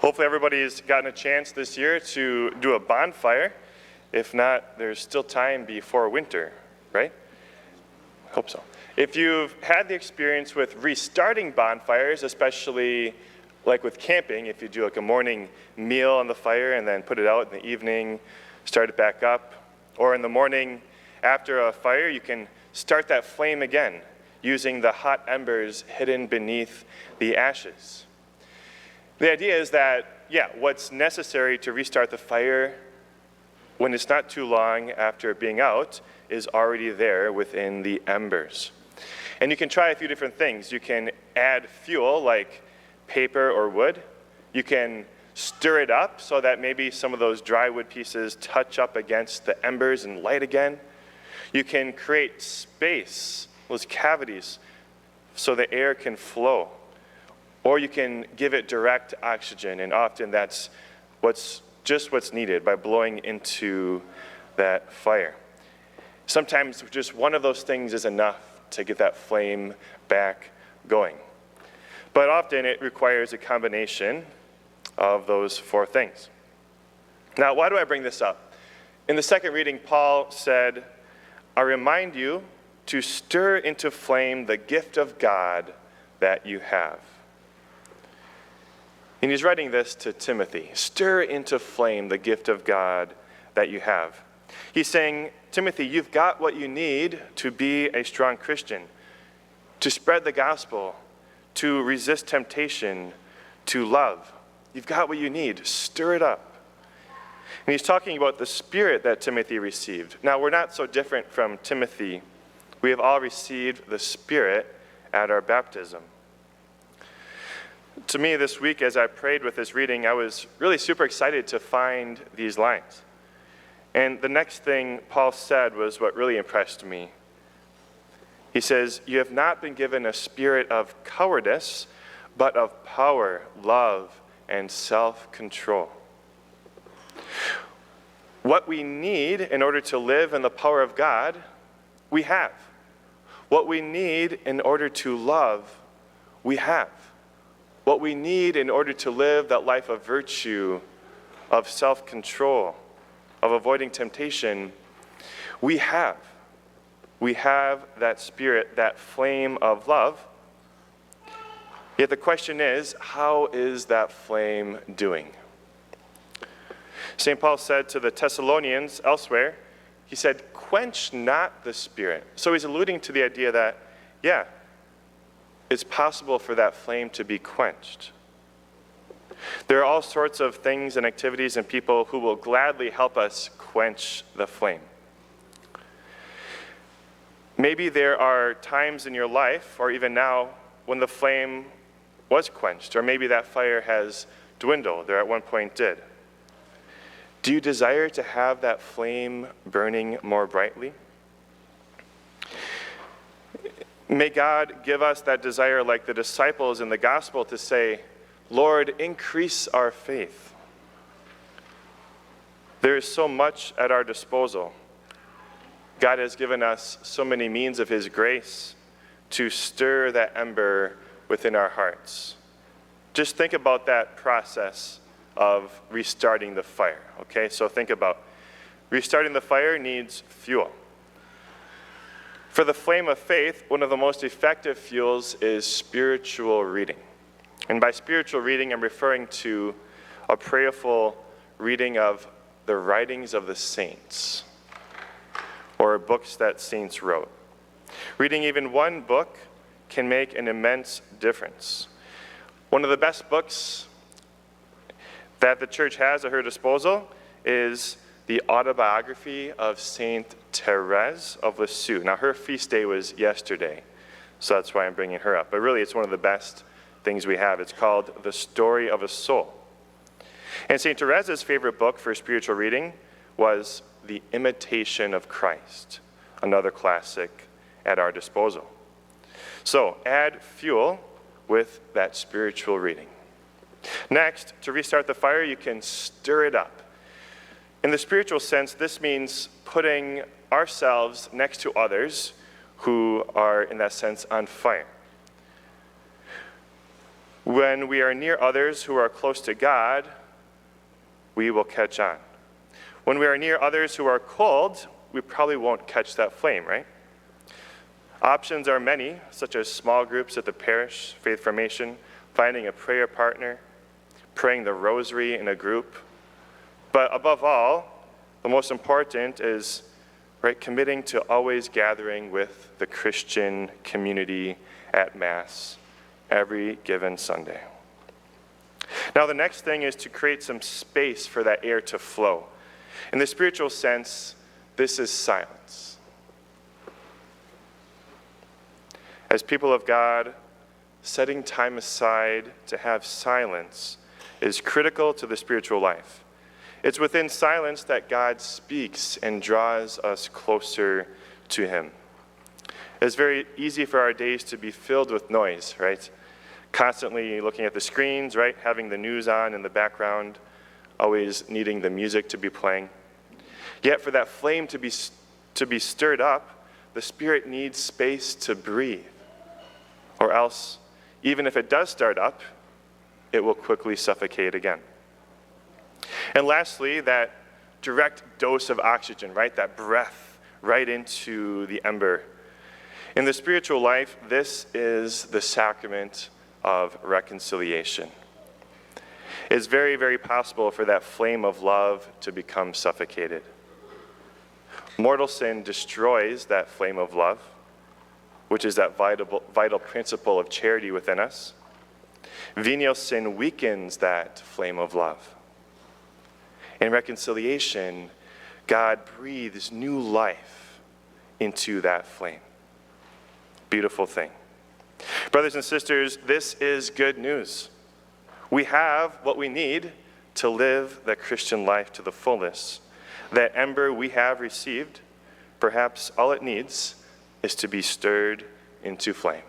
Hopefully everybody's gotten a chance this year to do a bonfire. If not, there's still time before winter, right? Hope so. If you've had the experience with restarting bonfires, especially like with camping, if you do like a morning meal on the fire and then put it out in the evening, start it back up, or in the morning after a fire, you can start that flame again using the hot embers hidden beneath the ashes. The idea is that, what's necessary to restart the fire when it's not too long after being out is already there within the embers. And you can try a few different things. You can add fuel like paper or wood. You can stir it up so that maybe some of those dry wood pieces touch up against the embers and light again. You can create space, those cavities, so the air can flow. Or you can give it direct oxygen, and often that's what's needed by blowing into that fire. Sometimes just one of those things is enough to get that flame back going. But often it requires a combination of those four things. Now, why do I bring this up? In the second reading, Paul said, I remind you to stir into flame the gift of God that you have. And he's writing this to Timothy. Stir into flame the gift of God that you have. He's saying, Timothy, you've got what you need to be a strong Christian, to spread the gospel, to resist temptation, to love. You've got what you need. Stir it up. And he's talking about the Spirit that Timothy received. Now, we're not so different from Timothy. We have all received the Spirit at our baptism. To me, this week, as I prayed with this reading, I was really super excited to find these lines. And the next thing Paul said was what really impressed me. He says, you have not been given a spirit of cowardice, but of power, love, and self-control. What we need in order to live in the power of God, we have. What we need in order to love, we have. What we need in order to live that life of virtue, of self-control, of avoiding temptation, we have. We have that Spirit, that flame of love. Yet the question is, how is that flame doing? St. Paul said to the Thessalonians elsewhere, he said, quench not the Spirit. So he's alluding to the idea that, it's possible for that flame to be quenched. There are all sorts of things and activities and people who will gladly help us quench the flame. Maybe there are times in your life, or even now, when the flame was quenched, or maybe that fire has dwindled, or at one point did. Do you desire to have that flame burning more brightly? May God give us that desire like the disciples in the gospel to say, Lord, increase our faith. There is so much at our disposal. God has given us so many means of his grace to stir that ember within our hearts. Just think about that process of restarting the fire, okay? So think about restarting the fire needs fuel. For the flame of faith, one of the most effective fuels is spiritual reading. And by spiritual reading, I'm referring to a prayerful reading of the writings of the saints, or books that saints wrote. Reading even one book can make an immense difference. One of the best books that the church has at her disposal is the autobiography of Saint Therese of Lisieux. Now, her feast day was yesterday, so that's why I'm bringing her up. But really, it's one of the best things we have. It's called The Story of a Soul. And Saint Therese's favorite book for spiritual reading was The Imitation of Christ, another classic at our disposal. So, add fuel with that spiritual reading. Next, to restart the fire, you can stir it up. In the spiritual sense, this means putting ourselves next to others who are, in that sense, on fire. When we are near others who are close to God, we will catch on. When we are near others who are cold, we probably won't catch that flame, right? Options are many, such as small groups at the parish, faith formation, finding a prayer partner, praying the rosary in a group. But above all, the most important is committing to always gathering with the Christian community at Mass every given Sunday. Now, the next thing is to create some space for that air to flow. In the spiritual sense, this is silence. As people of God, setting time aside to have silence is critical to the spiritual life. It's within silence that God speaks and draws us closer to him. It's very easy for our days to be filled with noise, right? Constantly looking at the screens, right? Having the news on in the background, always needing the music to be playing. Yet for that flame to be stirred up, the Spirit needs space to breathe. Or else, even if it does start up, it will quickly suffocate again. And lastly, that direct dose of oxygen, right? That breath right into the ember. In the spiritual life, this is the sacrament of reconciliation. It's very, very possible for that flame of love to become suffocated. Mortal sin destroys that flame of love, which is that vital principle of charity within us. Venial sin weakens that flame of love. In reconciliation, God breathes new life into that flame. Beautiful thing. Brothers and sisters, this is good news. We have what we need to live the Christian life to the fullness. That ember we have received, perhaps all it needs is to be stirred into flame.